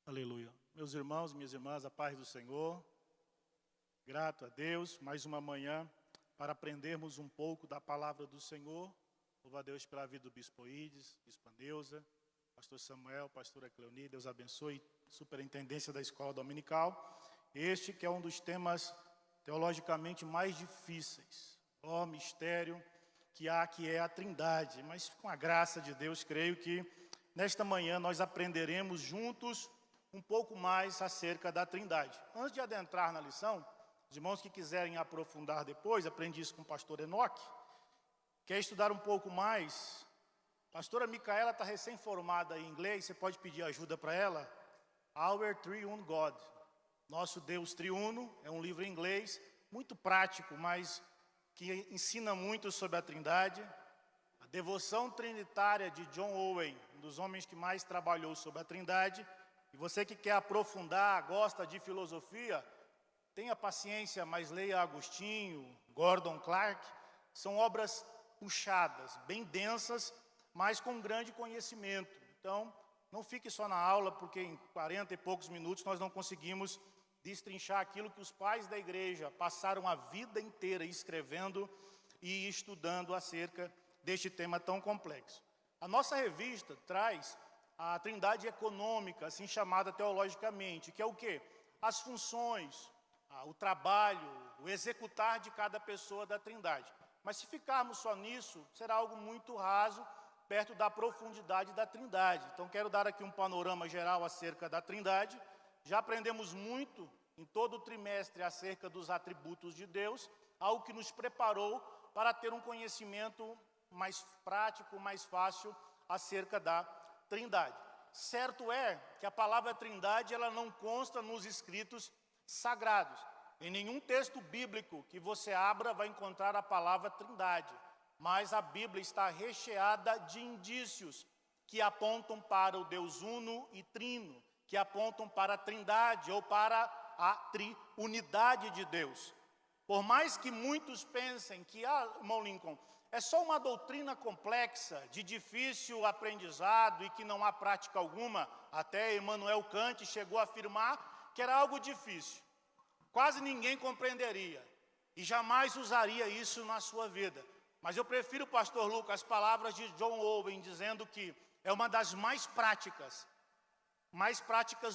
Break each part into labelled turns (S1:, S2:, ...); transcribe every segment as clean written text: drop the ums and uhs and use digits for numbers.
S1: Aleluia. Meus irmãos, minhas irmãs, a paz do Senhor. Grato a Deus, mais uma manhã para aprendermos um pouco da palavra do Senhor. Louvo a Deus pela vida do Bispo Ides, Bispa Neuza, Pastor Samuel, Pastora Cleoni. Deus abençoe, superintendência da Escola Dominical. Este que é um dos temas teologicamente mais difíceis. Ó mistério que há, que é a Trindade. Mas com a graça de Deus, creio que nesta manhã nós aprenderemos juntos um pouco mais acerca da Trindade. Antes de adentrar na lição, os irmãos que quiserem aprofundar depois, aprendi isso com o pastor Enoque, quer estudar um pouco mais, a pastora Micaela está recém-formada em inglês, você pode pedir ajuda para ela. Our Triune God, Nosso Deus Triuno, é um livro em inglês, muito prático, mas que ensina muito sobre a Trindade. A Devoção Trinitária de John Owen, um dos homens que mais trabalhou sobre a Trindade. E você que quer aprofundar, gosta de filosofia, tenha paciência, mas leia Agostinho, Gordon Clark. São obras puxadas, bem densas, mas com grande conhecimento. Então, não fique só na aula, porque em 40 e poucos minutos nós não conseguimos destrinchar aquilo que os pais da igreja passaram a vida inteira escrevendo e estudando acerca deste tema tão complexo. A nossa revista traz a Trindade econômica, assim chamada teologicamente, que é o quê? As funções, o trabalho, o executar de cada pessoa da Trindade. Mas se ficarmos só nisso, será algo muito raso, perto da profundidade da Trindade. Então quero dar aqui um panorama geral acerca da Trindade. Já aprendemos muito em todo o trimestre acerca dos atributos de Deus, algo que nos preparou para ter um conhecimento mais prático, mais fácil acerca da Trindade. Certo é que a palavra Trindade ela não consta nos escritos sagrados. Em nenhum texto bíblico que você abra vai encontrar a palavra Trindade. Mas a Bíblia está recheada de indícios que apontam para o Deus Uno e Trino, que apontam para a Trindade ou para a triunidade de Deus. Por mais que muitos pensem que, irmão Lincoln, é só uma doutrina complexa, de difícil aprendizado e que não há prática alguma. Até Immanuel Kant chegou a afirmar que era algo difícil. Quase ninguém compreenderia e jamais usaria isso na sua vida. Mas eu prefiro, pastor Lucas, as palavras de John Owen, dizendo que é uma das mais práticas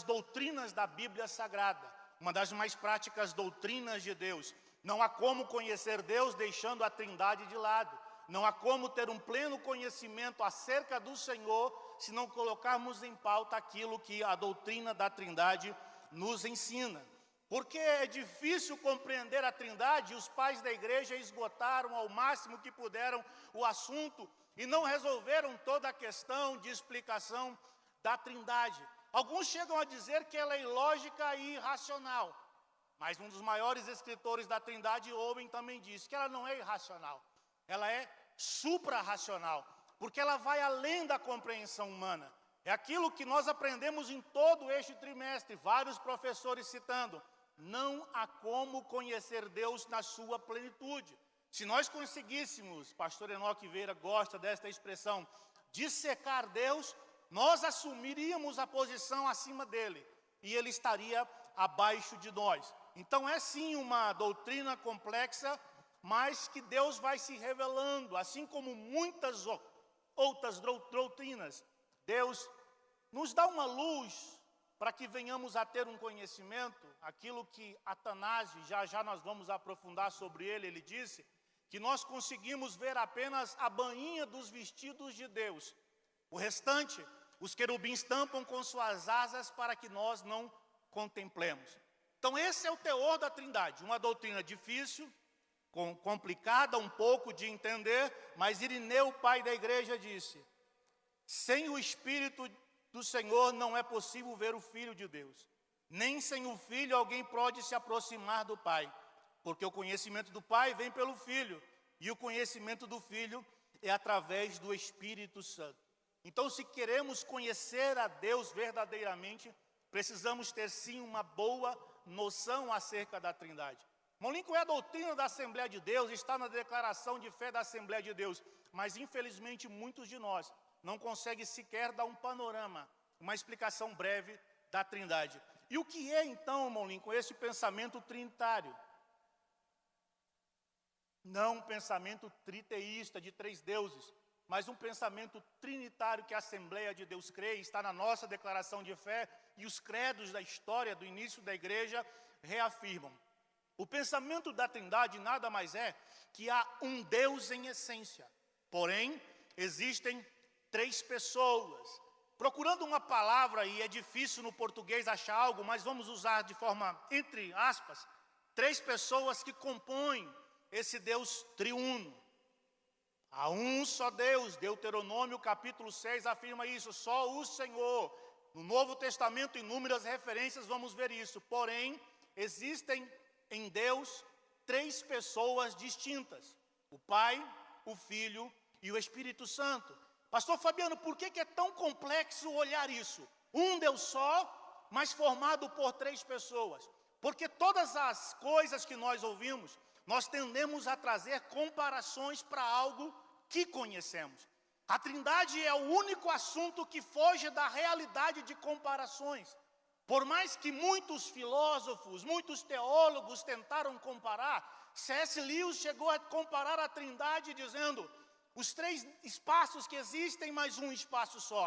S1: doutrinas da Bíblia Sagrada, uma das mais práticas doutrinas de Deus. Não há como conhecer Deus deixando a Trindade de lado. Não há como ter um pleno conhecimento acerca do Senhor se não colocarmos em pauta aquilo que a doutrina da Trindade nos ensina. Porque é difícil compreender a Trindade, e os pais da igreja esgotaram ao máximo que puderam o assunto e não resolveram toda a questão de explicação da Trindade. Alguns chegam a dizer que ela é ilógica e irracional. Mas um dos maiores escritores da Trindade, Owen, também diz que ela não é irracional. Ela é supra-racional, porque ela vai além da compreensão humana. É aquilo que nós aprendemos em todo este trimestre, vários professores citando. Não há como conhecer Deus na sua plenitude. Se nós conseguíssemos, pastor Enoque Vieira gosta desta expressão, dissecar Deus, nós assumiríamos a posição acima dele e ele estaria abaixo de nós. Então é sim uma doutrina complexa, mas que Deus vai se revelando, assim como muitas outras doutrinas. Deus nos dá uma luz para que venhamos a ter um conhecimento, aquilo que Atanásio, já nós vamos aprofundar sobre ele disse, que nós conseguimos ver apenas a bainha dos vestidos de Deus. O restante, os querubins tampam com suas asas para que nós não contemplemos. Então esse é o teor da Trindade, uma doutrina difícil, complicada um pouco de entender, mas Irineu, pai da igreja, disse, sem o Espírito do Senhor não é possível ver o Filho de Deus. Nem sem o Filho alguém pode se aproximar do Pai, porque o conhecimento do Pai vem pelo Filho, e o conhecimento do Filho é através do Espírito Santo. Então, se queremos conhecer a Deus verdadeiramente, precisamos ter sim uma boa noção acerca da Trindade. Irmão Lincoln, é a doutrina da Assembleia de Deus, está na declaração de fé da Assembleia de Deus, mas infelizmente muitos de nós não conseguem sequer dar um panorama, uma explicação breve da Trindade. E o que é então, irmão Lincoln, esse pensamento trinitário? Não um pensamento triteísta de três deuses, mas um pensamento trinitário que a Assembleia de Deus crê, está na nossa declaração de fé, e os credos da história do início da igreja reafirmam. O pensamento da Trindade nada mais é que há um Deus em essência, porém existem três pessoas. Procurando uma palavra, e é difícil no português achar algo, mas vamos usar de forma, entre aspas, três pessoas que compõem esse Deus triuno. Há um só Deus. Deuteronômio capítulo 6 afirma isso, só o Senhor. No Novo Testamento, inúmeras referências, vamos ver isso. Porém, existem em Deus três pessoas distintas: o Pai, o Filho e o Espírito Santo. Pastor Fabiano, por que é tão complexo olhar isso? Um Deus só, mas formado por três pessoas. Porque todas as coisas que nós ouvimos, nós tendemos a trazer comparações para algo que conhecemos. A Trindade é o único assunto que foge da realidade de comparações. Por mais que muitos filósofos, muitos teólogos tentaram comparar, C.S. Lewis chegou a comparar a Trindade dizendo: os três espaços que existem, mais um espaço só.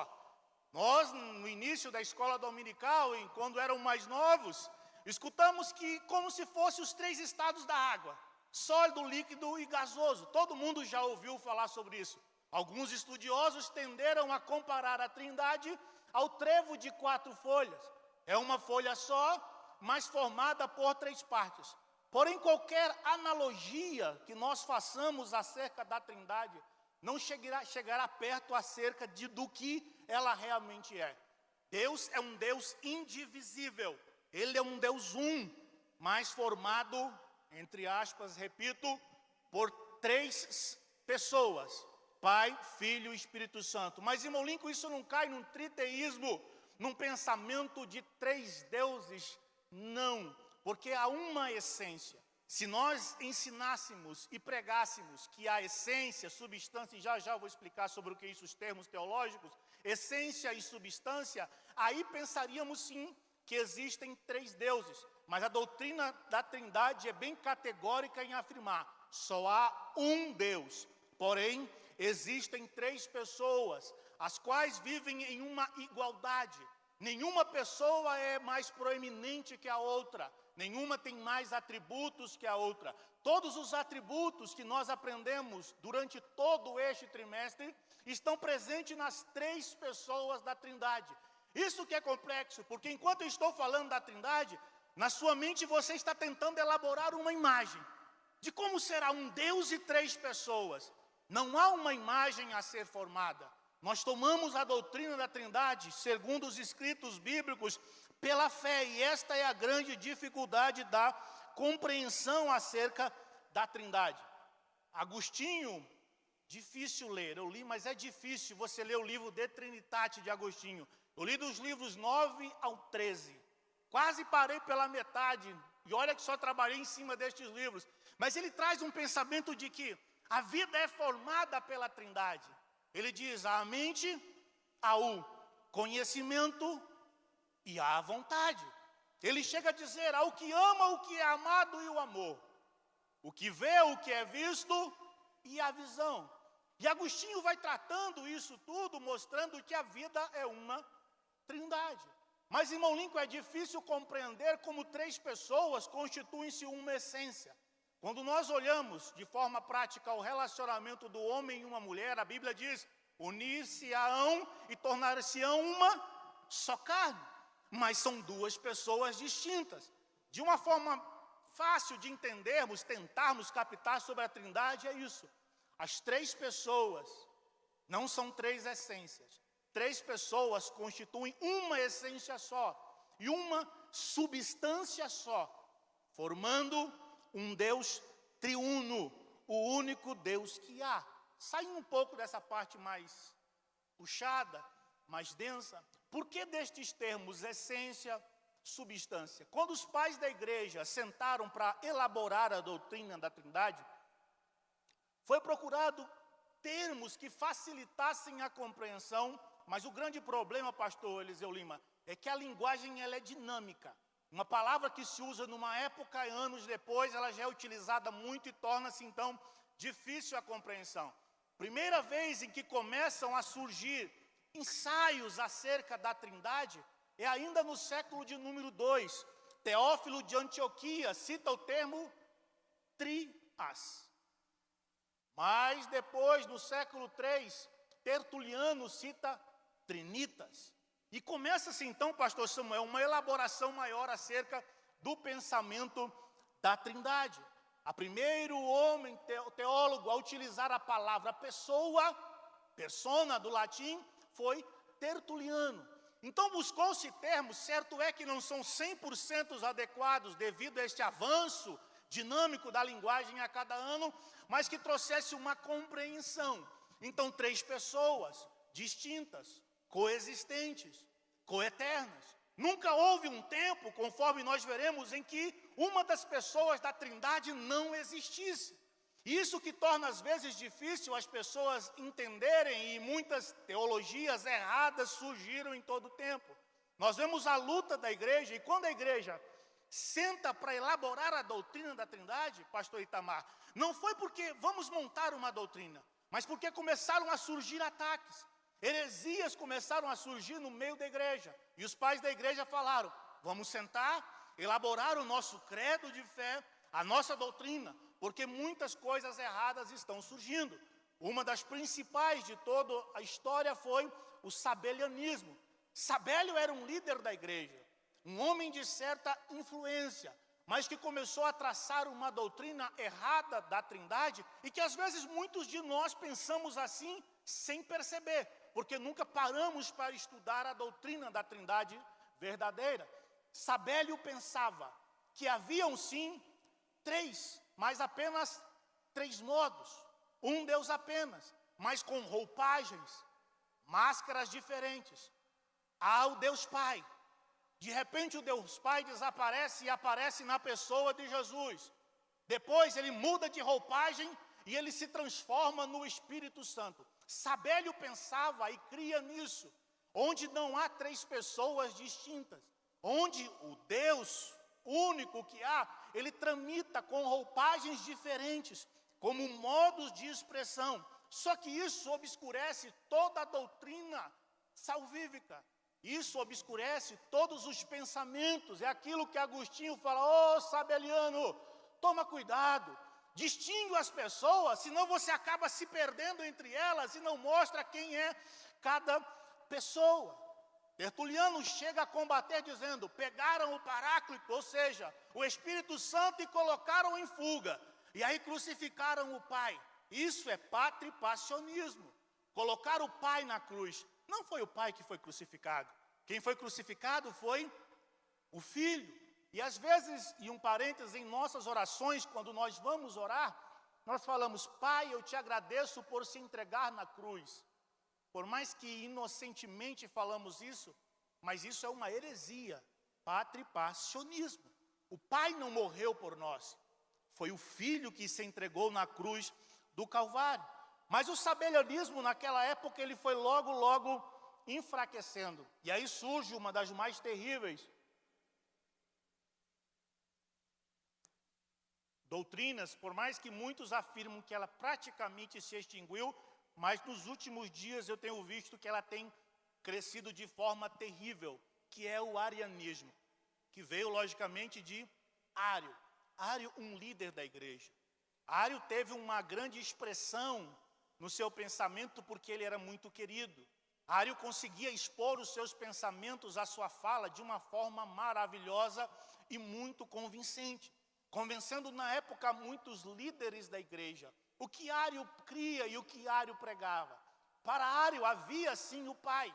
S1: Nós, no início da escola dominical, e quando eram mais novos, escutamos que como se fossem os três estados da água: sólido, líquido e gasoso. Todo mundo já ouviu falar sobre isso. Alguns estudiosos tenderam a comparar a Trindade ao trevo de 4 folhas. É uma folha só, mas formada por 3 partes. Porém, qualquer analogia que nós façamos acerca da Trindade não chegará perto acerca do que ela realmente é. Deus é um Deus indivisível. Ele é um Deus mas formado, entre aspas, repito, por 3 pessoas: Pai, Filho e Espírito Santo. Mas, irmão Lincoln, isso não cai num triteísmo, num pensamento de 3 deuses? Não, porque há uma essência. Se nós ensinássemos e pregássemos que a essência, substância, e já vou explicar sobre o que é isso, os termos teológicos, essência e substância, aí pensaríamos sim que existem 3 deuses. Mas a doutrina da Trindade é bem categórica em afirmar: só há um Deus. Porém, existem 3 pessoas, as quais vivem em uma igualdade. Nenhuma pessoa é mais proeminente que a outra. Nenhuma tem mais atributos que a outra. Todos os atributos que nós aprendemos durante todo este trimestre estão presentes nas 3 pessoas da Trindade. Isso que é complexo, porque enquanto eu estou falando da Trindade, na sua mente você está tentando elaborar uma imagem de como será um Deus e 3 pessoas. Não há uma imagem a ser formada. Nós tomamos a doutrina da Trindade, segundo os escritos bíblicos, pela fé, e esta é a grande dificuldade da compreensão acerca da Trindade. Agostinho, difícil ler, eu li, mas é difícil você ler o livro De Trinitate de Agostinho. Eu li dos livros 9 ao 13, quase parei pela metade, e olha que só trabalhei em cima destes livros. Mas ele traz um pensamento de que a vida é formada pela Trindade. Ele diz: há a mente, há o conhecimento e há a vontade. Ele chega a dizer: há o que ama, o que é amado e o amor. O que vê, o que é visto e a visão. E Agostinho vai tratando isso tudo, mostrando que a vida é uma Trindade. Mas, irmão Lincoln, é difícil compreender como 3 pessoas constituem-se uma essência. Quando nós olhamos de forma prática o relacionamento do homem e uma mulher, a Bíblia diz: unir-se-ão e tornar-se-ão uma só carne. Mas são 2 pessoas distintas. De uma forma fácil de entendermos, tentarmos captar sobre a Trindade, é isso. As 3 pessoas não são 3 essências. 3 pessoas constituem uma essência só e uma substância só, formando um Deus triuno, o único Deus que há. Saindo um pouco dessa parte mais puxada, mais densa, por que destes termos essência, substância? Quando os pais da igreja sentaram para elaborar a doutrina da Trindade, foi procurado termos que facilitassem a compreensão, mas o grande problema, pastor Eliseu Lima,
S2: é que a linguagem ela é dinâmica. Uma palavra que se usa numa época e anos depois, ela já é utilizada muito e torna-se, então, difícil a compreensão. Primeira vez em que começam a surgir ensaios acerca da Trindade é ainda no século de número 2. Teófilo de Antioquia cita o termo trias. Mas depois, no século 3, Tertuliano cita trinitas. E começa-se então, pastor Samuel, uma elaboração maior acerca do pensamento da Trindade. A primeiro homem teólogo a utilizar a palavra pessoa, persona do latim, foi Tertuliano. Então buscou-se termos, certo é que não são 100% adequados devido a este avanço dinâmico da linguagem a cada ano, mas que trouxesse uma compreensão. Então 3 pessoas distintas, coexistentes, coeternas. Nunca houve um tempo, conforme nós veremos, em que uma das pessoas da Trindade não existisse. Isso que torna às vezes difícil as pessoas entenderem, e muitas teologias erradas surgiram em todo o tempo. Nós vemos a luta da igreja, e quando a igreja senta para elaborar a doutrina da Trindade, pastor Itamar, não foi porque vamos montar uma doutrina, mas porque começaram a surgir ataques. Heresias começaram a surgir no meio da igreja. E os pais da igreja falaram, vamos sentar, elaborar o nosso credo de fé, a nossa doutrina, porque muitas coisas erradas estão surgindo. Uma das principais de toda a história foi o sabelianismo. Sabélio era um líder da igreja, um homem de certa influência, mas que começou a traçar uma doutrina errada da Trindade, e que às vezes muitos de nós pensamos assim sem perceber, porque nunca paramos para estudar a doutrina da Trindade verdadeira. Sabélio pensava que haviam sim 3, mas apenas 3 modos, um Deus apenas, mas com roupagens, máscaras diferentes. Há o Deus Pai. De repente o Deus Pai desaparece e aparece na pessoa de Jesus. Depois ele muda de roupagem e ele se transforma no Espírito Santo. Sabélio pensava e cria nisso, onde não há 3 pessoas distintas, onde o Deus único que há, ele tramita com roupagens diferentes, como modos de expressão. Só que isso obscurece toda a doutrina salvífica. Isso obscurece todos os pensamentos. É aquilo que Agostinho fala, Sabeliano, toma cuidado, distingue as pessoas, senão você acaba se perdendo entre elas e não mostra quem é cada pessoa. Tertuliano chega a combater dizendo, pegaram o Paráclito, ou seja, o Espírito Santo, e colocaram em fuga, e aí crucificaram o Pai. Isso é patripassionismo. Colocar o Pai na cruz. Não foi o Pai que foi crucificado. Quem foi crucificado foi o Filho. E às vezes, e um parênteses, em nossas orações, quando nós vamos orar, nós falamos, Pai, eu te agradeço por se entregar na cruz. Por mais que inocentemente falamos isso, mas isso é uma heresia, patripassionismo. O Pai não morreu por nós, foi o Filho que se entregou na cruz do Calvário. Mas o sabelianismo naquela época ele foi logo enfraquecendo. E aí surge uma das mais terríveis doutrinas, por mais que muitos afirmam que ela praticamente se extinguiu, mas nos últimos dias eu tenho visto que ela tem crescido de forma terrível, que é o arianismo, que veio logicamente de Ário. Ário, um líder da igreja. Ário teve uma grande expressão no seu pensamento porque ele era muito querido. Ário conseguia expor os seus pensamentos, a sua fala, de uma forma maravilhosa e muito convincente, convencendo na época muitos líderes da igreja. O que Ário cria e o que Ário pregava. Para Ário havia sim o Pai,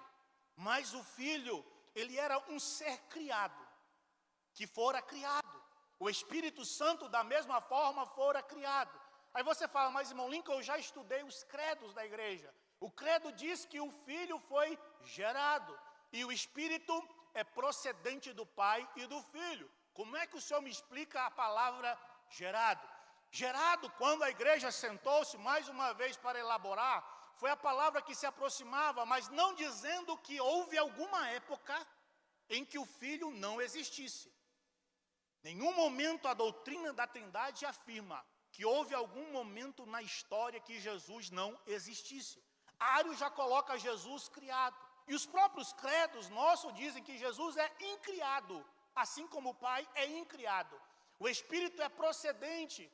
S2: mas o Filho, ele era um ser criado, que fora criado. O Espírito Santo da mesma forma fora criado. Aí você fala, mas irmão Lincoln, eu já estudei os credos da igreja. O credo diz que o Filho foi gerado e o Espírito é procedente do Pai e do Filho. Como é que o senhor me explica a palavra gerado? Gerado, quando a igreja sentou-se mais uma vez para elaborar, foi a palavra que se aproximava, mas não dizendo que houve alguma época em que o Filho não existisse. Nenhum momento a doutrina da Trindade afirma que houve algum momento na história que Jesus não existisse. Ário já coloca Jesus criado. E os próprios credos nossos dizem que Jesus é incriado, assim como o Pai é incriado. O Espírito é procedente,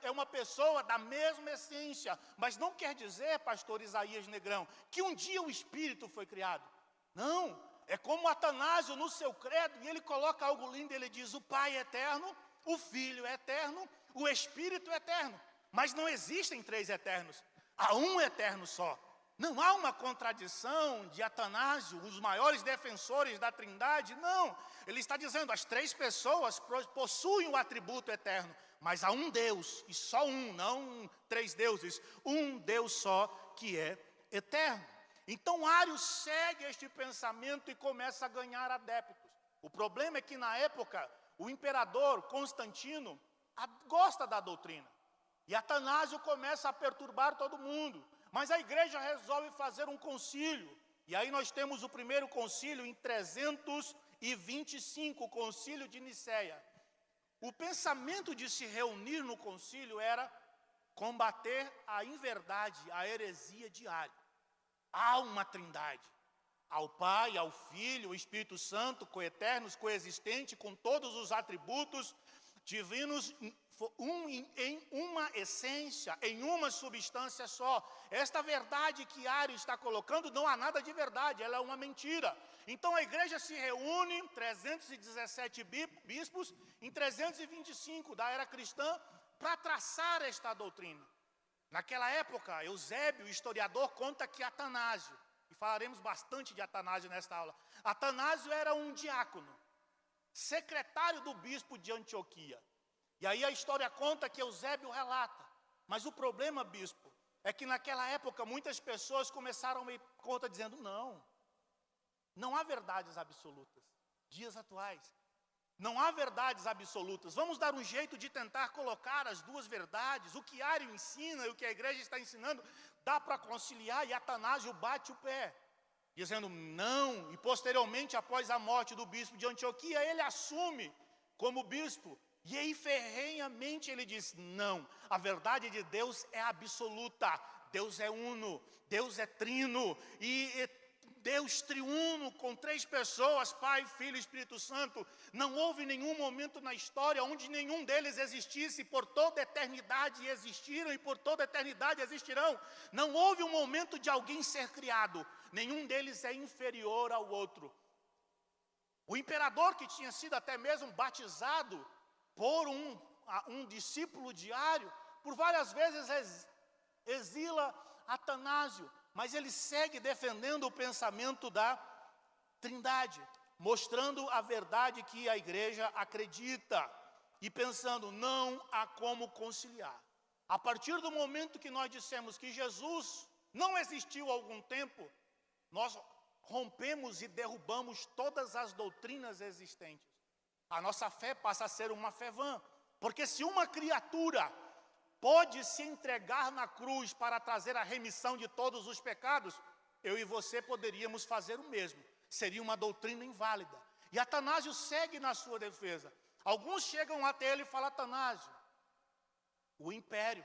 S2: é uma pessoa da mesma essência. Mas não quer dizer, pastor Isaías Negrão, que um dia o Espírito foi criado. Não, é como Atanásio no seu credo, e ele coloca algo lindo, ele diz: o Pai é eterno, o Filho é eterno, o Espírito é eterno. Mas não existem três eternos, há um eterno só. Não há uma contradição de Atanásio, os maiores defensores da Trindade, não. Ele está dizendo, as três pessoas possuem o atributo eterno, mas há um Deus, e só um, não três deuses, um Deus só que é eterno. Então Ário segue este pensamento e começa a ganhar adeptos. O problema é que na época, o imperador Constantino gosta da doutrina. E Atanásio começa a perturbar todo mundo. Mas a igreja resolve fazer um concílio. E aí nós temos o primeiro concílio em 325, o concílio de Nicéia. O pensamento de se reunir no concílio era combater a inverdade, a heresia de Ário. Há uma trindade. Ao Pai, ao Filho, ao Espírito Santo, coeternos, coexistente, com todos os atributos divinos, em uma essência, em uma substância só. Esta verdade que Ário está colocando, não há nada de verdade, ela é uma mentira. Então a igreja se reúne, 317 bispos, em 325 da era cristã, para traçar esta doutrina. Naquela época, Eusébio, o historiador, conta que Atanásio, e falaremos bastante de Atanásio nesta aula, Atanásio era um diácono, secretário do bispo de Antioquia. E aí a história conta que Eusébio relata. Mas o problema, bispo, é que naquela época muitas pessoas começaram a me conta dizendo, não há verdades absolutas. Dias atuais, não há verdades absolutas. Vamos dar um jeito de tentar colocar as duas verdades. O que Ário ensina e o que a igreja está ensinando, dá para conciliar. E Atanásio bate o pé, dizendo não. E posteriormente, após a morte do bispo de Antioquia, ele assume como bispo. E aí, ferrenhamente, ele diz, não, a verdade de Deus é absoluta, Deus é uno, Deus é trino, e Deus triuno, com três pessoas, Pai, Filho e Espírito Santo. Não houve nenhum momento na história onde nenhum deles existisse, por toda a eternidade existiram e por toda a eternidade existirão. Não houve um momento de alguém ser criado, nenhum deles é inferior ao outro. O imperador, que tinha sido até mesmo batizado por um discípulo de Ário, por várias vezes exila Atanásio, mas ele segue defendendo o pensamento da Trindade, mostrando a verdade que a igreja acredita, e pensando, não há como conciliar. A partir do momento que nós dissemos que Jesus não existiu há algum tempo, nós rompemos e derrubamos todas as doutrinas existentes. A nossa fé passa a ser uma fé vã, porque se uma criatura pode se entregar na cruz para trazer a remissão de todos os pecados, eu e você poderíamos fazer o mesmo. Seria uma doutrina inválida. E Atanásio segue na sua defesa. Alguns chegam até ele e falam, Atanásio, o império,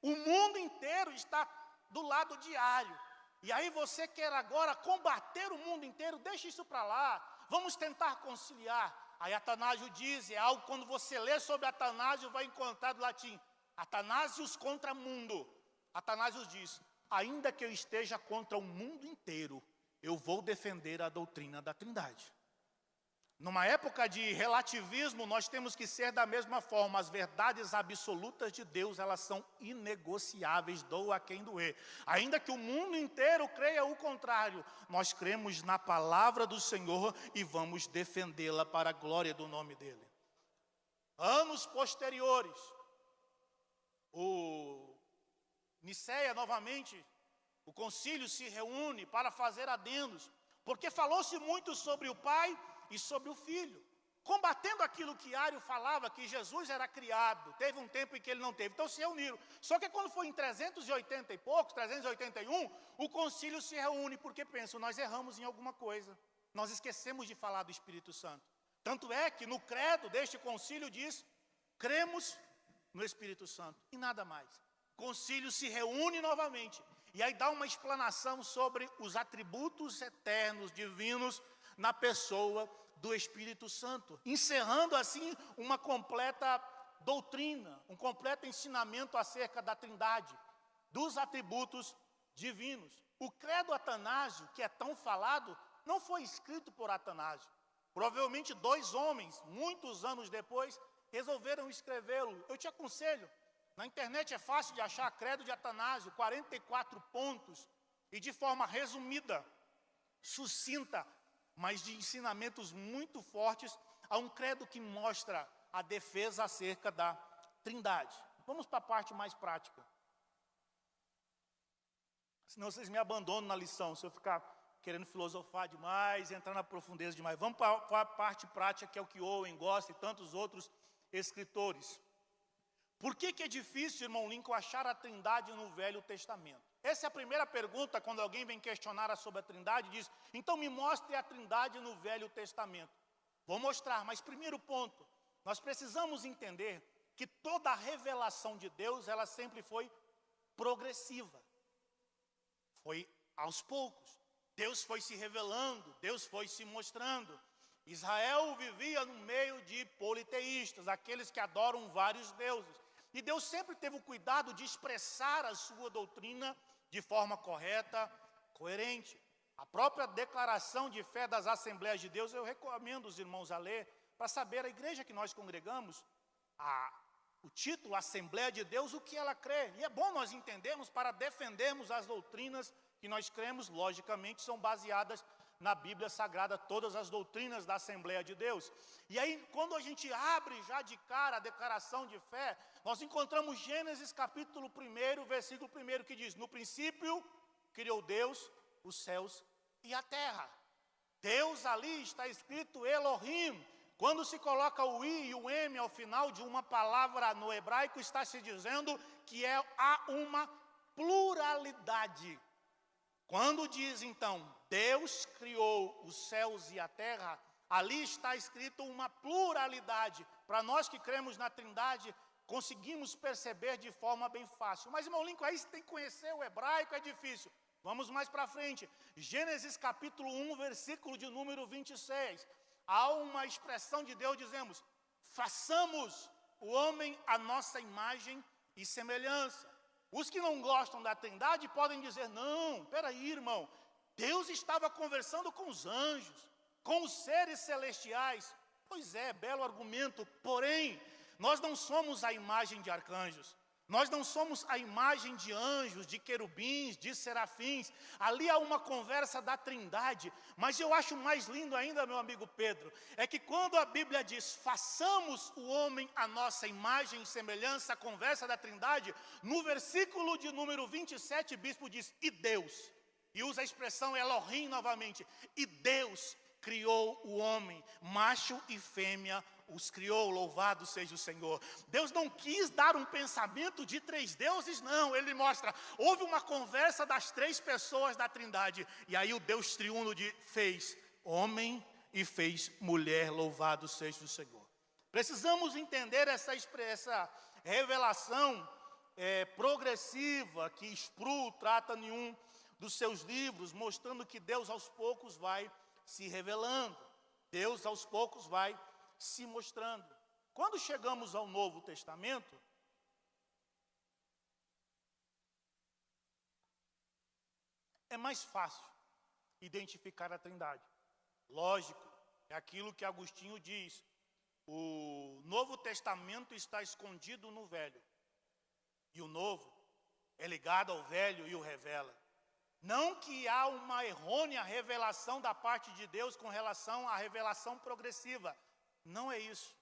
S2: o mundo inteiro está do lado de Ário. E aí você quer agora combater o mundo inteiro? Deixa isso para lá, vamos tentar conciliar. Aí Atanásio diz, é algo quando você lê sobre Atanásio, vai encontrar do latim, Atanásios contra mundo. Atanásio diz, ainda que eu esteja contra o mundo inteiro, eu vou defender a doutrina da Trindade. Numa época de relativismo, nós temos que ser da mesma forma. As verdades absolutas de Deus, elas são inegociáveis, doa a quem doer. Ainda que o mundo inteiro creia o contrário, nós cremos na palavra do Senhor e vamos defendê-la para a glória do nome dEle. Anos posteriores, o Nicéia novamente, o concílio se reúne para fazer adendos, porque falou-se muito sobre o Pai e sobre o Filho, combatendo aquilo que Ário falava, que Jesus era criado, teve um tempo em que ele não teve, então se reuniram. Só que quando foi em 380 e poucos, 381, o concílio se reúne, porque pensam, nós erramos em alguma coisa, nós esquecemos de falar do Espírito Santo. Tanto é que no credo deste concílio diz, cremos no Espírito Santo e nada mais. O concílio se reúne novamente e aí dá uma explanação sobre os atributos eternos, divinos, na pessoa do Espírito Santo, encerrando assim uma completa doutrina, um completo ensinamento acerca da Trindade, dos atributos divinos. O credo Atanásio, que é tão falado, não foi escrito por Atanásio. Provavelmente 2 homens, muitos anos depois, resolveram escrevê-lo. Eu te aconselho, na internet é fácil de achar credo de Atanásio, 44 pontos, e de forma resumida, sucinta, mas de ensinamentos muito fortes, a um credo que mostra a defesa acerca da Trindade. Vamos para a parte mais prática. Senão vocês me abandonam na lição, se eu ficar querendo filosofar demais, entrar na profundeza demais. Vamos para a parte prática, que é o que Owen gosta e tantos outros escritores. Por que é difícil, irmão Lincoln, achar a Trindade no Velho Testamento? Essa é a primeira pergunta quando alguém vem questionar sobre a Trindade, diz, então me mostre a Trindade no Velho Testamento. Vou mostrar, mas primeiro ponto, nós precisamos entender que toda a revelação de Deus, ela sempre foi progressiva. Foi aos poucos. Deus foi se revelando, Deus foi se mostrando. Israel vivia no meio de politeístas, aqueles que adoram vários deuses. E Deus sempre teve o cuidado de expressar a sua doutrina de forma correta, coerente. A própria declaração de fé das Assembleias de Deus, eu recomendo os irmãos a ler, para saber a igreja que nós congregamos, o título Assembleia de Deus, o que ela crê. E é bom nós entendermos para defendermos as doutrinas que nós cremos, logicamente, são baseadas na Bíblia Sagrada, todas as doutrinas da Assembleia de Deus. E aí, quando a gente abre já de cara a declaração de fé, nós encontramos Gênesis capítulo 1, versículo 1, que diz, no princípio criou Deus os céus e a terra. Deus ali está escrito Elohim. Quando se coloca o I e o M ao final de uma palavra no hebraico, está se dizendo que há uma pluralidade. Quando diz então, Deus criou os céus e a terra, ali está escrito uma pluralidade. Para nós que cremos na Trindade, conseguimos perceber de forma bem fácil. Mas, irmão Lincoln, aí você tem que conhecer o hebraico, é difícil. Vamos mais para frente. Gênesis capítulo 1, versículo de número 26. Há uma expressão de Deus, dizemos, façamos o homem à nossa imagem e semelhança. Os que não gostam da Trindade podem dizer, não, peraí, irmão, Deus estava conversando com os anjos, com os seres celestiais. Pois é, belo argumento, porém, nós não somos a imagem de arcanjos. Nós não somos a imagem de anjos, de querubins, de serafins. Ali há uma conversa da Trindade. Mas eu acho mais lindo ainda, meu amigo Pedro, é que quando a Bíblia diz, façamos o homem à nossa imagem e semelhança, a conversa da Trindade, no versículo de número 27, o bispo diz, e Deus, e usa a expressão Elohim novamente, e Deus criou o homem, macho e fêmea, os criou, louvado seja o Senhor. Deus não quis dar um pensamento de 3 deuses, não. Ele mostra, houve uma conversa das 3 pessoas da Trindade. E aí o Deus triuno fez homem e fez mulher, louvado seja o Senhor. Precisamos entender essa revelação progressiva que Sproul trata em um dos seus livros, mostrando que Deus aos poucos vai se revelando. Deus aos poucos vai se mostrando. Quando chegamos ao Novo Testamento, é mais fácil identificar a Trindade. Lógico, é aquilo que Agostinho diz, o Novo Testamento está escondido no Velho, e o Novo é ligado ao Velho e o revela. Não que há uma errônea revelação da parte de Deus com relação à revelação progressiva. Não é isso.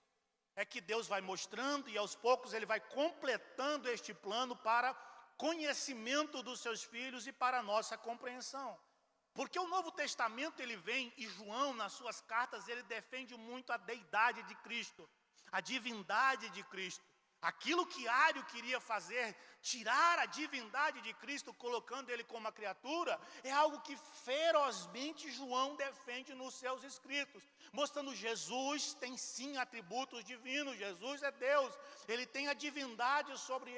S2: É que Deus vai mostrando e aos poucos Ele vai completando este plano para conhecimento dos seus filhos e para a nossa compreensão. Porque o Novo Testamento ele vem, e João nas suas cartas ele defende muito a deidade de Cristo, a divindade de Cristo. Aquilo que Ario queria fazer, tirar a divindade de Cristo, colocando ele como uma criatura, é algo que ferozmente João defende nos seus escritos, mostrando Jesus tem sim atributos divinos, Jesus é Deus, ele tem a divindade sobre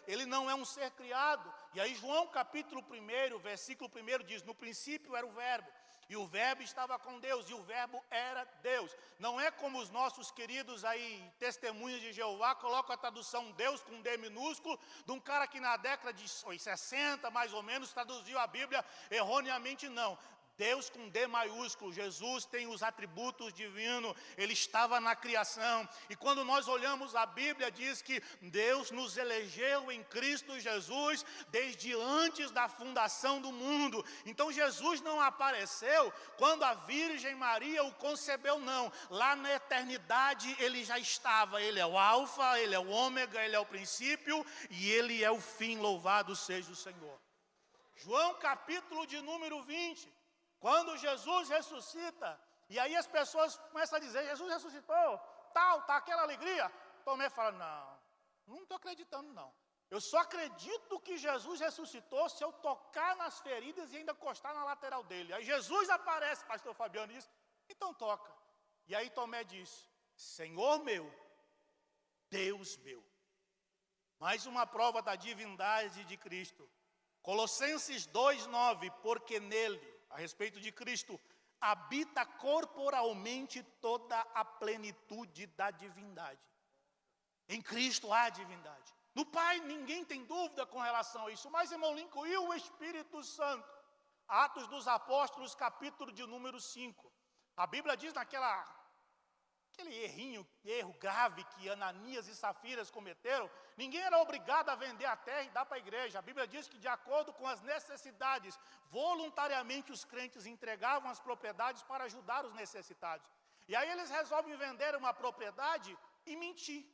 S2: ele não é um ser criado. E aí João capítulo 1, versículo 1 diz, no princípio era o verbo, e o verbo estava com Deus, e o verbo era Deus. Não é como os nossos queridos aí, testemunhas de Jeová, colocam a tradução Deus com D minúsculo, de um cara que na década de 60, mais ou menos, traduziu a Bíblia erroneamente, não. Deus com D maiúsculo, Jesus tem os atributos divinos, ele estava na criação. E quando nós olhamos a Bíblia, diz que Deus nos elegeu em Cristo Jesus desde antes da fundação do mundo. Então Jesus não apareceu quando a Virgem Maria o concebeu, não. Lá na eternidade ele já estava, ele é o alfa, ele é o ômega, ele é o princípio e ele é o fim, louvado seja o Senhor. João capítulo de número 20. Quando Jesus ressuscita, e aí as pessoas começam a dizer, Jesus ressuscitou, tá aquela alegria. Tomé fala, não estou acreditando não. Eu só acredito que Jesus ressuscitou se eu tocar nas feridas e ainda encostar na lateral dele. Aí Jesus aparece, pastor Fabiano, diz, então toca. E aí Tomé diz, Senhor meu, Deus meu. Mais uma prova da divindade de Cristo. Colossenses 2:9, porque nele, a respeito de Cristo, habita corporalmente toda a plenitude da divindade. Em Cristo há divindade. No Pai ninguém tem dúvida com relação a isso, mas irmão Lincoln, e o Espírito Santo? Atos dos Apóstolos, capítulo de número 5. A Bíblia diz aquele erro grave que Ananias e Safiras cometeram, ninguém era obrigado a vender a terra e dar para a igreja. A Bíblia diz que de acordo com as necessidades, voluntariamente os crentes entregavam as propriedades para ajudar os necessitados. E aí eles resolvem vender uma propriedade e mentir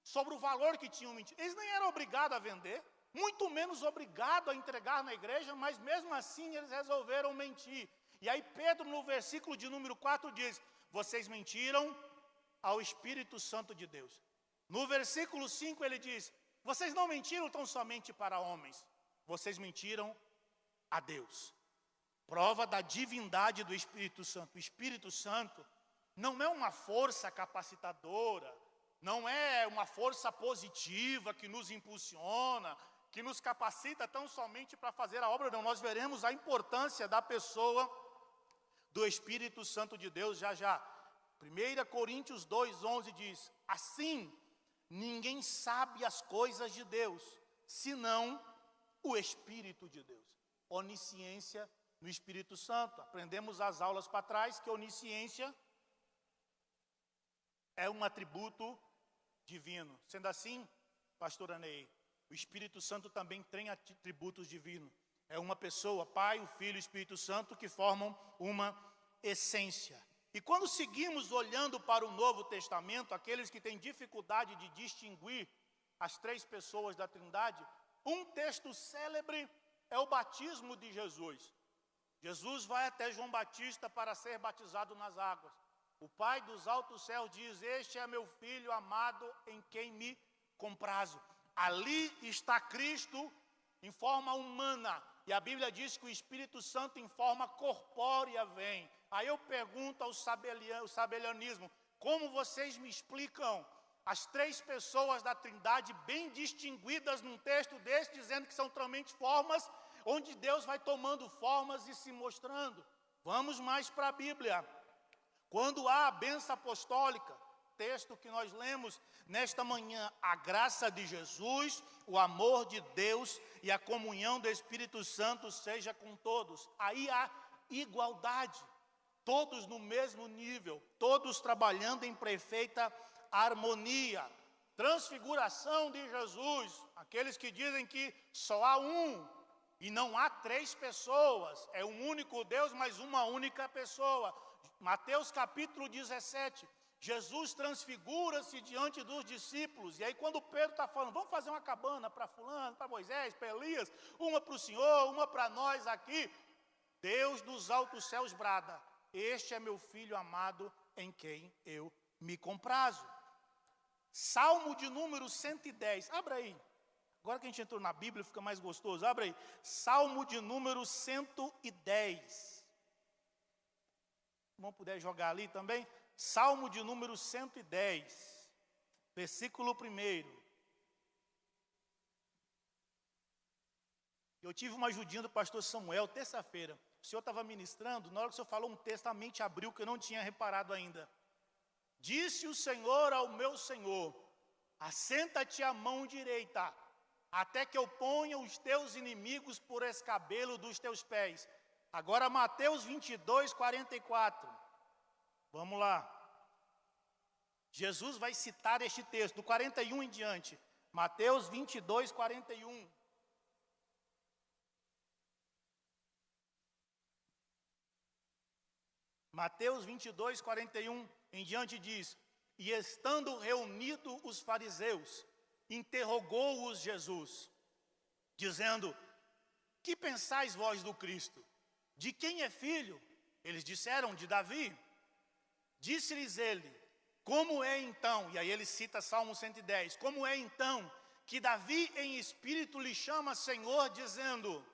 S2: sobre o valor que tinham mentido. Eles nem eram obrigados a vender, muito menos obrigados a entregar na igreja, mas mesmo assim eles resolveram mentir. E aí Pedro no versículo de número 4 diz, vocês mentiram ao Espírito Santo de Deus. No versículo 5 ele diz, vocês não mentiram tão somente para homens, vocês mentiram a Deus. Prova da divindade do Espírito Santo. O Espírito Santo não é uma força capacitadora, não é uma força positiva que nos impulsiona, que nos capacita tão somente para fazer a obra, não. Nós veremos a importância da pessoa do Espírito Santo de Deus já. 1 Coríntios 2:11 diz, assim, ninguém sabe as coisas de Deus, senão o Espírito de Deus. Onisciência no Espírito Santo. Aprendemos as aulas para trás que onisciência é um atributo divino. Sendo assim, pastor Anei, o Espírito Santo também tem atributos divinos. É uma pessoa, Pai, o Filho e o Espírito Santo, que formam uma essência. E quando seguimos olhando para o Novo Testamento, aqueles que têm dificuldade de distinguir as três pessoas da Trindade, um texto célebre é o batismo de Jesus. Jesus vai até João Batista para ser batizado nas águas. O Pai dos altos céus diz, este é meu Filho amado em quem me comprazo. Ali está Cristo em forma humana. E a Bíblia diz que o Espírito Santo em forma corpórea vem. Aí eu pergunto ao sabelianismo, como vocês me explicam as três pessoas da Trindade bem distinguidas num texto desse, dizendo que são somente formas, onde Deus vai tomando formas e se mostrando? Vamos mais para a Bíblia. Quando há a bênção apostólica, texto que nós lemos nesta manhã, a graça de Jesus, o amor de Deus e a comunhão do Espírito Santo seja com todos. Aí há igualdade, todos no mesmo nível, todos trabalhando em perfeita harmonia. Transfiguração de Jesus, aqueles que dizem que só há um e não há três pessoas, é um único Deus, mas uma única pessoa. Mateus capítulo 17, Jesus transfigura-se diante dos discípulos, e aí quando Pedro está falando, vamos fazer uma cabana para fulano, para Moisés, para Elias, uma para o Senhor, uma para nós aqui, Deus dos altos céus brada, este é meu Filho amado em quem eu me comprazo. Salmo de número 110. Abra aí. Agora que a gente entrou na Bíblia, fica mais gostoso. Abra aí. Salmo de número 110. Se o irmão puder jogar ali também. Salmo de número 110. Versículo 1. Eu tive uma ajudinha do pastor Samuel, terça-feira. O senhor estava ministrando, na hora que o senhor falou um texto, a mente abriu, que eu não tinha reparado ainda. Disse o Senhor ao meu Senhor, assenta-te à mão direita, até que eu ponha os teus inimigos por escabelo dos teus pés. Agora Mateus 22, 44. Vamos lá. Jesus vai citar este texto, do 41 em diante. Mateus 22, 41. Mateus 22, 41 em diante diz: e estando reunidos os fariseus, interrogou-os Jesus, dizendo: que pensais vós do Cristo? De quem é filho? Eles disseram: de Davi. Disse-lhes ele: como é então, e aí ele cita Salmo 110, como é então que Davi em espírito lhe chama Senhor, dizendo: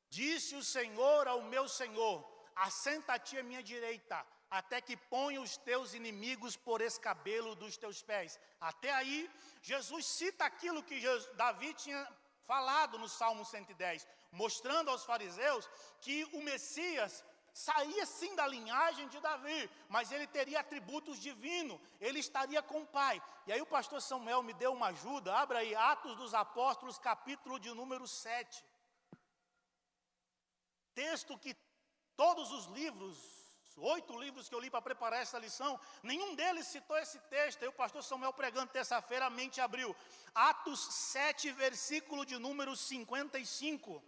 S2: disse o Senhor ao meu Senhor, assenta-te à minha direita, até que ponha os teus inimigos por escabelo dos teus pés. Até aí, Jesus cita aquilo que Davi tinha falado no Salmo 110, mostrando aos fariseus que o Messias saía sim da linhagem de Davi, mas ele teria atributos divinos, ele estaria com o Pai. E aí o pastor Samuel me deu uma ajuda, abra aí Atos dos Apóstolos, capítulo de número 7. Texto que todos os livros, 8 livros que eu li para preparar essa lição, nenhum deles citou esse texto. Aí o pastor Samuel pregando terça-feira, a mente abriu. Atos 7, versículo de número 55.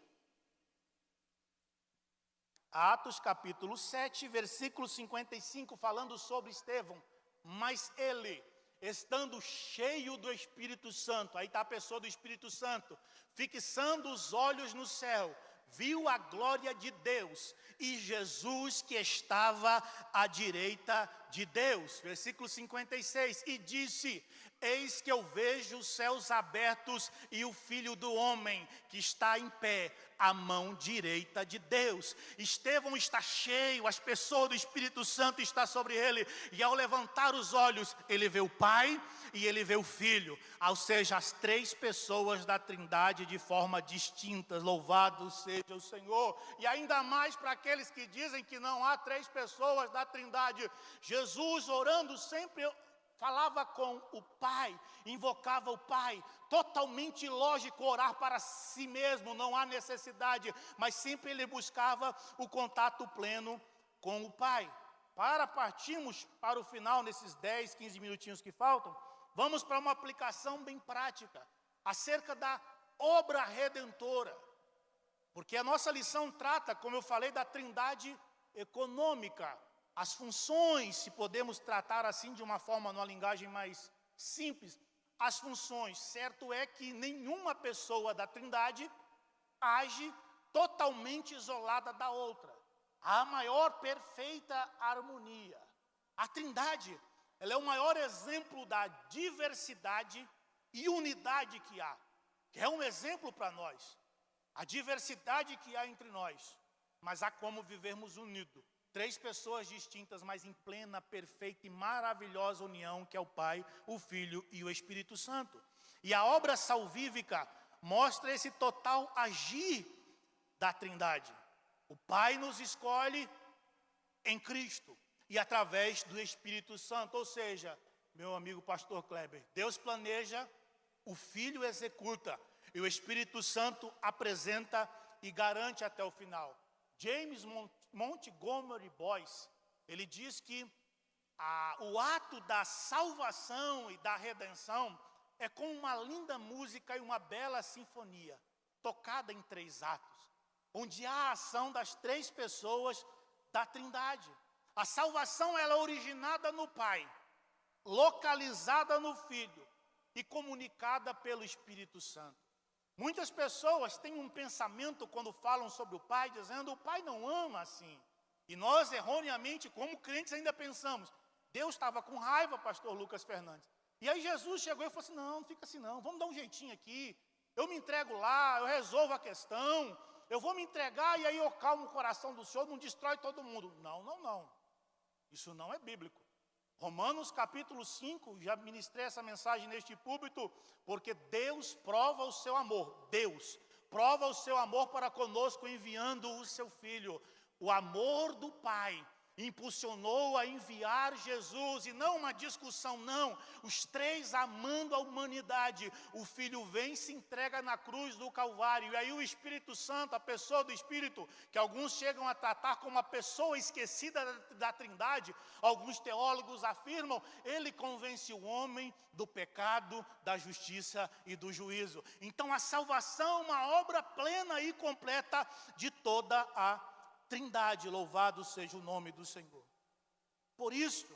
S2: Atos capítulo 7, versículo 55, falando sobre Estevão. Mas ele, estando cheio do Espírito Santo, aí está a pessoa do Espírito Santo, fixando os olhos no céu, viu a glória de Deus e Jesus que estava à direita de Deus. Versículo 56, e disse: eis que eu vejo os céus abertos e o Filho do Homem que está em pé à mão direita de Deus. Estevão está cheio, as pessoas do Espírito Santo está sobre ele, e ao levantar os olhos, ele vê o Pai e ele vê o Filho, ou seja, as 3 pessoas da Trindade de forma distinta. Louvado seja o Senhor. E ainda mais para aqueles que dizem que não há 3 pessoas da Trindade. Jesus, orando, sempre falava com o Pai, invocava o Pai. Totalmente ilógico orar para si mesmo, não há necessidade, mas sempre ele buscava o contato pleno com o Pai. Para partirmos para o final, nesses 10, 15 minutinhos que faltam, vamos para uma aplicação bem prática, acerca da obra redentora. Porque a nossa lição trata, como eu falei, da trindade econômica, as funções, se podemos tratar assim de uma forma, numa linguagem mais simples, as funções. Certo é que nenhuma pessoa da trindade age totalmente isolada da outra. Há a maior perfeita harmonia. A trindade, ela é o maior exemplo da diversidade e unidade que há. Que é um exemplo para nós. A diversidade que há entre nós, mas há como vivermos unidos. 3 pessoas distintas, mas em plena, perfeita e maravilhosa união, que é o Pai, o Filho e o Espírito Santo. E a obra salvífica mostra esse total agir da Trindade. O Pai nos escolhe em Cristo e através do Espírito Santo. Ou seja, meu amigo pastor Kleber, Deus planeja, o Filho executa e o Espírito Santo apresenta e garante até o final. James Montgomery Boyce, ele diz que o ato da salvação e da redenção é como uma linda música e uma bela sinfonia, tocada em 3 atos, onde há a ação das 3 pessoas da Trindade. A salvação ela é originada no Pai, localizada no Filho e comunicada pelo Espírito Santo. Muitas pessoas têm um pensamento quando falam sobre o Pai, dizendo o Pai não ama assim. E nós, erroneamente, como crentes, ainda pensamos, Deus estava com raiva, pastor Lucas Fernandes. E aí Jesus chegou e falou assim, não fica assim não, vamos dar um jeitinho aqui. Eu me entrego lá, eu resolvo a questão, eu vou me entregar e aí eu calmo o coração do Senhor, não destrói todo mundo. Não. Isso não é bíblico. Romanos capítulo 5, já ministrei essa mensagem neste púlpito, porque Deus prova o seu amor. Deus prova o seu amor para conosco enviando o seu Filho. O amor do Pai impulsionou a enviar Jesus, e não uma discussão, não. Os três amando a humanidade. O Filho vem e se entrega na cruz do Calvário. E aí o Espírito Santo, a pessoa do Espírito, que alguns chegam a tratar como a pessoa esquecida da Trindade, alguns teólogos afirmam, ele convence o homem do pecado, da justiça e do juízo. Então a salvação é uma obra plena e completa de toda a Trindade, louvado seja o nome do Senhor. Por isso,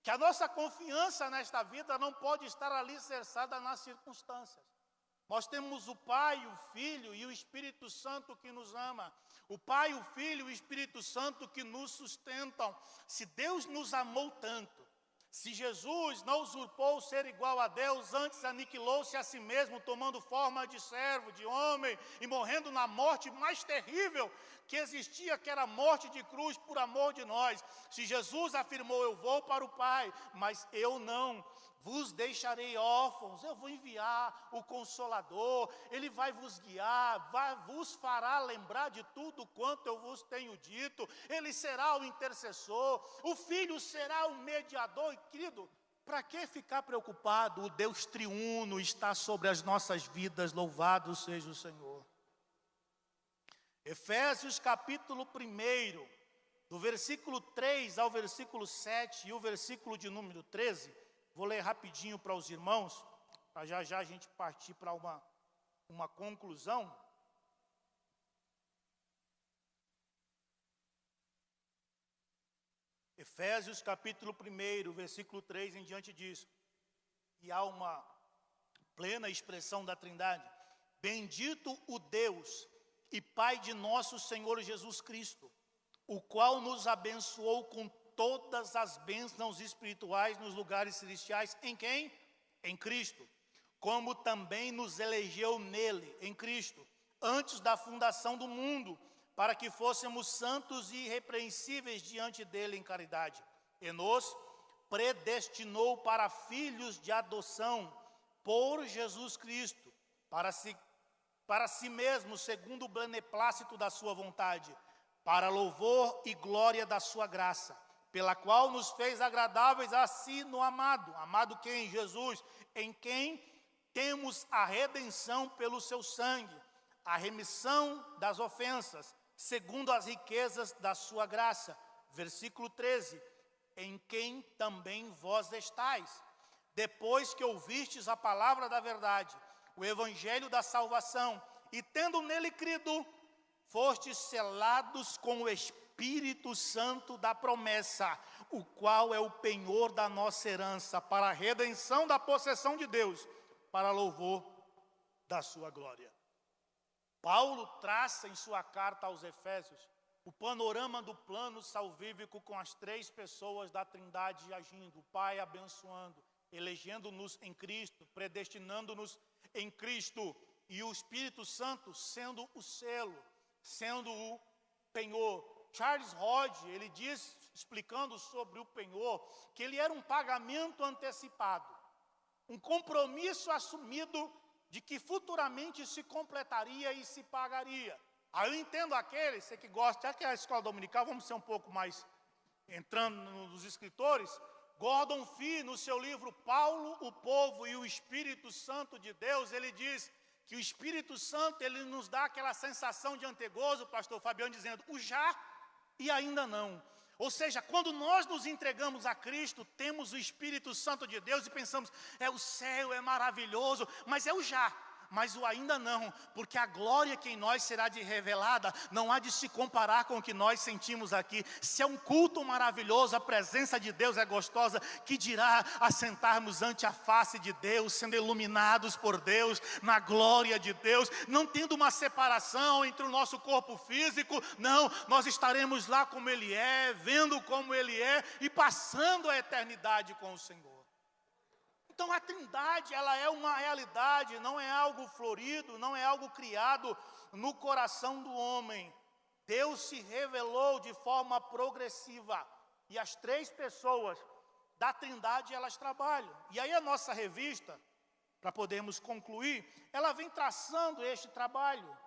S2: que a nossa confiança nesta vida não pode estar alicerçada nas circunstâncias. Nós temos o Pai, o Filho e o Espírito Santo que nos ama. O Pai, o Filho e o Espírito Santo que nos sustentam. Se Deus nos amou tanto, se Jesus não usurpou ser igual a Deus, antes aniquilou-se a si mesmo, tomando forma de servo, de homem, e morrendo na morte mais terrível que existia, que era a morte de cruz por amor de nós. Se Jesus afirmou, eu vou para o Pai, mas eu não vos deixarei órfãos, eu vou enviar o Consolador, Ele vai vos guiar, vos fará lembrar de tudo quanto eu vos tenho dito, Ele será o intercessor, o Filho será o mediador. E, querido, para que ficar preocupado? O Deus triuno está sobre as nossas vidas, louvado seja o Senhor. Efésios capítulo 1, do versículo 3 ao versículo 7 e o versículo de número 13, vou ler rapidinho para os irmãos, para já a gente partir para uma conclusão. Efésios capítulo 1, versículo 3 em diante diz, e há uma plena expressão da Trindade. Bendito o Deus e Pai de nosso Senhor Jesus Cristo, o qual nos abençoou com todas as bênçãos espirituais nos lugares celestiais. Em quem? Em Cristo. Como também nos elegeu nele, em Cristo, antes da fundação do mundo, para que fôssemos santos e irrepreensíveis diante dele em caridade. E nos predestinou para filhos de adoção por Jesus Cristo, para si mesmo, segundo o beneplácito da sua vontade, para louvor e glória da sua graça, pela qual nos fez agradáveis a si no amado. Amado quem? Jesus, em quem temos a redenção pelo seu sangue, a remissão das ofensas, segundo as riquezas da sua graça. Versículo 13, em quem também vós estáis, depois que ouvistes a palavra da verdade, o evangelho da salvação, e tendo nele crido, fostes selados com o Espírito Santo da promessa, o qual é o penhor da nossa herança, para a redenção da possessão de Deus, para louvor da sua glória. Paulo traça em sua carta aos Efésios o panorama do plano salvífico com as três pessoas da Trindade agindo, o Pai abençoando, elegendo-nos em Cristo, predestinando-nos em Cristo, e o Espírito Santo sendo o selo, sendo o penhor. Charles Hodge, ele diz, explicando sobre o penhor, que ele era um pagamento antecipado, um compromisso assumido de que futuramente se completaria e se pagaria. Aí eu entendo aquele, você que gosta, já que é a escola dominical, vamos ser um pouco mais entrando nos escritores. Gordon Fee, no seu livro Paulo, o Povo e o Espírito Santo de Deus, ele diz que o Espírito Santo, ele nos dá aquela sensação de antegozo, o pastor Fabiano dizendo, o já e ainda não. Ou seja, quando nós nos entregamos a Cristo, temos o Espírito Santo de Deus e pensamos, é o céu, é maravilhoso, mas é o já. Mas o ainda não, porque a glória que em nós será revelada não há de se comparar com o que nós sentimos aqui. Se é um culto maravilhoso, a presença de Deus é gostosa, que dirá assentarmos ante a face de Deus, sendo iluminados por Deus, na glória de Deus, não tendo uma separação entre o nosso corpo físico, não, nós estaremos lá como Ele é, vendo como Ele é e passando a eternidade com o Senhor. Então a Trindade, ela é uma realidade, não é algo florido, não é algo criado no coração do homem. Deus se revelou de forma progressiva. E as três pessoas da Trindade, elas trabalham. E aí a nossa revista, para podermos concluir, ela vem traçando este trabalho.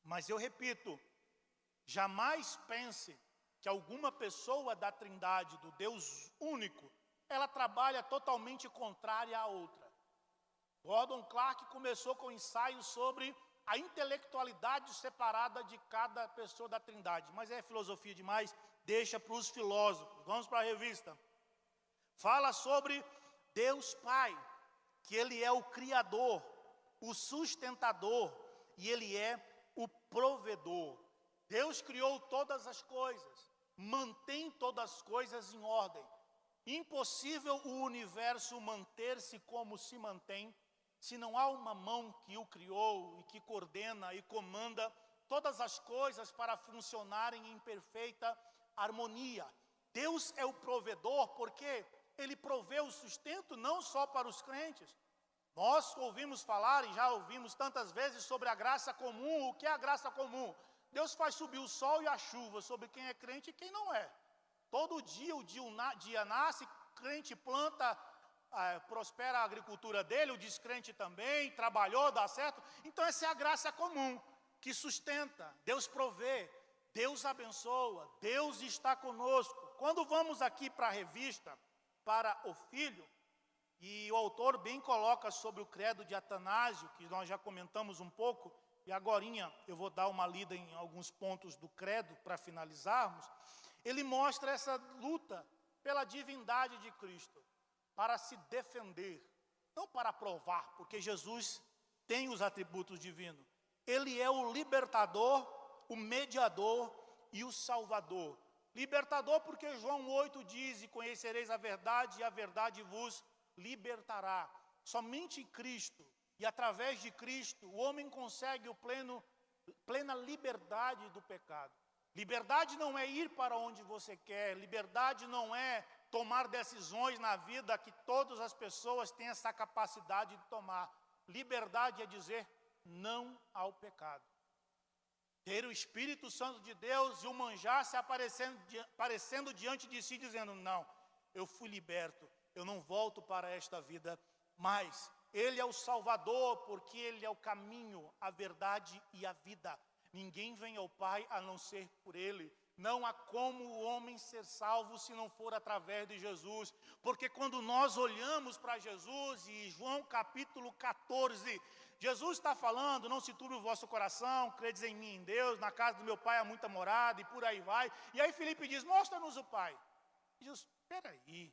S2: Mas eu repito, jamais pense que alguma pessoa da Trindade, do Deus único, ela trabalha totalmente contrária à outra. Gordon Clark começou com ensaios sobre a intelectualidade separada de cada pessoa da Trindade. Mas é filosofia demais, deixa para os filósofos. Vamos para a revista. Fala sobre Deus Pai, que Ele é o Criador, o sustentador e Ele é o provedor. Deus criou todas as coisas, mantém todas as coisas em ordem. Impossível o universo manter-se como se mantém, se não há uma mão que o criou e que coordena e comanda todas as coisas para funcionarem em perfeita harmonia. Deus é o provedor porque Ele provê o sustento não só para os crentes. Nós ouvimos falar e já ouvimos tantas vezes sobre a graça comum. O que é a graça comum? Deus faz subir o sol e a chuva sobre quem é crente e quem não é. Todo dia o dia nasce, crente planta, prospera a agricultura dele, o descrente também, trabalhou, dá certo. Então essa é a graça comum, que sustenta, Deus provê, Deus abençoa, Deus está conosco. Quando vamos aqui para a revista, para o Filho, e o autor bem coloca sobre o credo de Atanásio, que nós já comentamos um pouco, e agorinha eu vou dar uma lida em alguns pontos do credo para finalizarmos. Ele mostra essa luta pela divindade de Cristo, para se defender, não para provar, porque Jesus tem os atributos divinos. Ele é o libertador, o mediador e o salvador. Libertador porque João 8 diz, e conhecereis a verdade, e a verdade vos libertará. Somente em Cristo, e através de Cristo, o homem consegue plena liberdade do pecado. Liberdade não é ir para onde você quer, liberdade não é tomar decisões na vida que todas as pessoas têm essa capacidade de tomar. Liberdade é dizer não ao pecado. Ter o Espírito Santo de Deus e o manjar se aparecendo diante de si, dizendo, não, eu fui liberto, eu não volto para esta vida mais. Ele é o Salvador, porque Ele é o caminho, a verdade e a vida. Ninguém vem ao Pai a não ser por Ele. Não há como o homem ser salvo se não for através de Jesus. Porque quando nós olhamos para Jesus, e João capítulo 14, Jesus está falando, não se turbe o vosso coração, credes em mim, em Deus, na casa do meu Pai há muita morada, e por aí vai. E aí Filipe diz, mostra-nos o Pai. E Jesus, espera aí,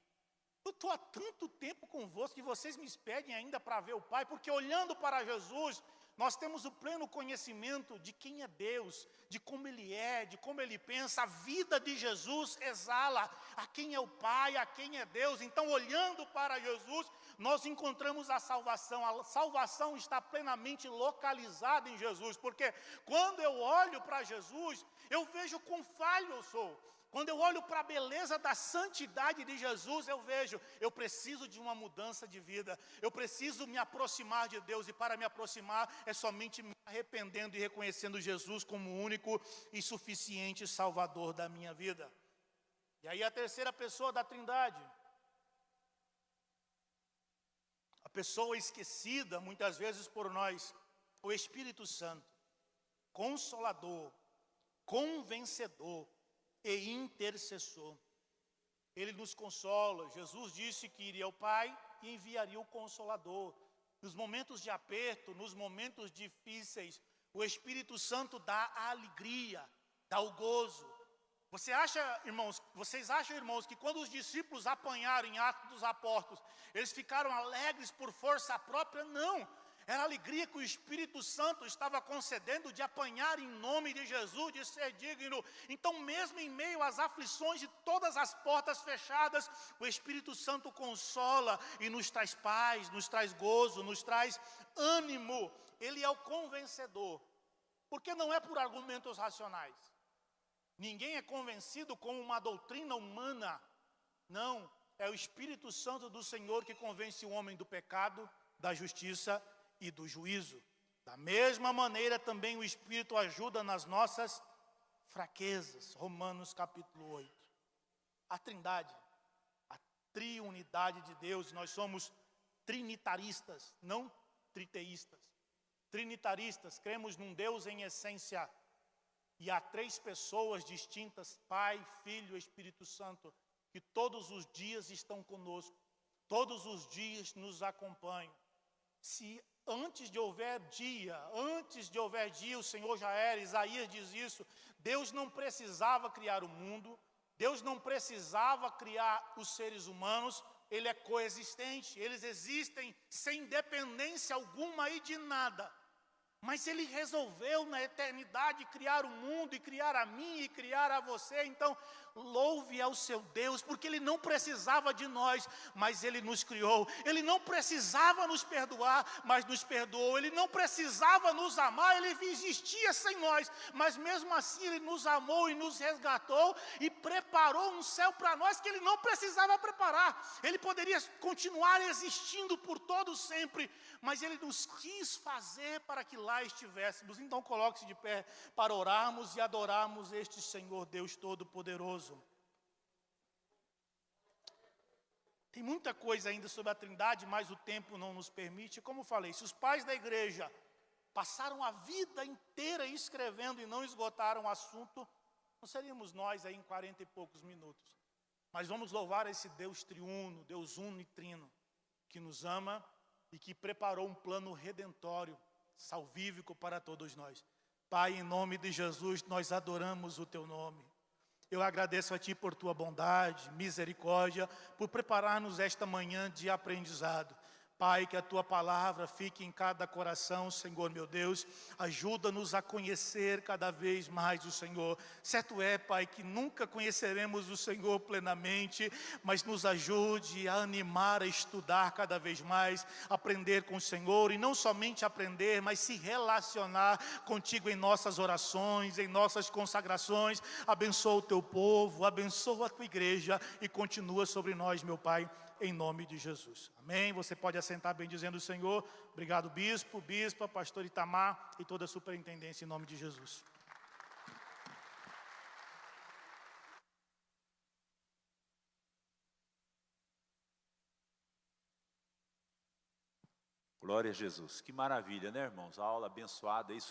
S2: eu estou há tanto tempo convosco que vocês me pedem ainda para ver o Pai, porque olhando para Jesus, nós temos o pleno conhecimento de quem é Deus, de como Ele é, de como Ele pensa. A vida de Jesus exala a quem é o Pai, a quem é Deus. Então, olhando para Jesus, nós encontramos a salvação. A salvação está plenamente localizada em Jesus, porque quando eu olho para Jesus, eu vejo quão falho eu sou. Quando eu olho para a beleza da santidade de Jesus, eu vejo, eu preciso de uma mudança de vida, eu preciso me aproximar de Deus, e para me aproximar é somente me arrependendo e reconhecendo Jesus como o único e suficiente Salvador da minha vida. E aí a terceira pessoa da Trindade, a pessoa esquecida muitas vezes por nós, o Espírito Santo, Consolador, Convencedor e intercessor. Ele nos consola. Jesus disse que iria ao Pai e enviaria o Consolador. Nos momentos de aperto, nos momentos difíceis, o Espírito Santo dá a alegria, dá o gozo. Vocês acham, irmãos, que quando os discípulos apanharam em Atos dos Apóstolos, eles ficaram alegres por força própria? Não. Era a alegria que o Espírito Santo estava concedendo de apanhar em nome de Jesus, de ser digno. Então, mesmo em meio às aflições de todas as portas fechadas, o Espírito Santo consola e nos traz paz, nos traz gozo, nos traz ânimo. Ele é o convencedor, porque não é por argumentos racionais. Ninguém é convencido com uma doutrina humana. Não, é o Espírito Santo do Senhor que convence o homem do pecado, da justiça e do juízo. Da mesma maneira também o Espírito ajuda nas nossas fraquezas. Romanos capítulo 8. A Trindade, a triunidade de Deus, nós somos trinitaristas, não triteístas. Trinitaristas, cremos num Deus em essência, e há 3 pessoas distintas, Pai, Filho e Espírito Santo, que todos os dias estão conosco, todos os dias nos acompanham. Se antes de houver dia, o Senhor já era, Isaías diz isso, Deus não precisava criar o mundo, Deus não precisava criar os seres humanos, Ele é coexistente, eles existem sem dependência alguma e de nada. Mas Ele resolveu na eternidade criar o mundo, e criar a mim, e criar a você. Então, louve ao seu Deus, porque Ele não precisava de nós, mas Ele nos criou. Ele não precisava nos perdoar, mas nos perdoou. Ele não precisava nos amar, Ele existia sem nós, mas mesmo assim Ele nos amou e nos resgatou, e preparou um céu para nós que Ele não precisava preparar. Ele poderia continuar existindo por todo sempre, mas Ele nos quis fazer para que lá estivéssemos. Então coloque-se de pé para orarmos e adorarmos este Senhor Deus Todo-Poderoso. Tem muita coisa ainda sobre a Trindade, mas o tempo não nos permite. Como falei, se os pais da igreja passaram a vida inteira escrevendo e não esgotaram o assunto, não seríamos nós aí em 40 e poucos minutos. Mas vamos louvar esse Deus triuno, Deus uno e trino, que nos ama e que preparou um plano redentório, salvífico para todos nós. Pai, em nome de Jesus, nós adoramos o Teu nome. Eu agradeço a Ti por Tua bondade, misericórdia, por preparar-nos esta manhã de aprendizado. Pai, que a Tua palavra fique em cada coração, Senhor meu Deus. Ajuda-nos a conhecer cada vez mais o Senhor. Certo é, Pai, que nunca conheceremos o Senhor plenamente, mas nos ajude a animar, a estudar cada vez mais, aprender com o Senhor, e não somente aprender, mas se relacionar contigo em nossas orações, em nossas consagrações. Abençoa o Teu povo, abençoa a Tua igreja e continua sobre nós, meu Pai, em nome de Jesus. Amém? Você pode assentar bem dizendo o Senhor. Obrigado, bispo, bispa, pastor Itamar e toda a superintendência em nome de Jesus.
S3: Glória a Jesus. Que maravilha, né, irmãos? A aula abençoada, isso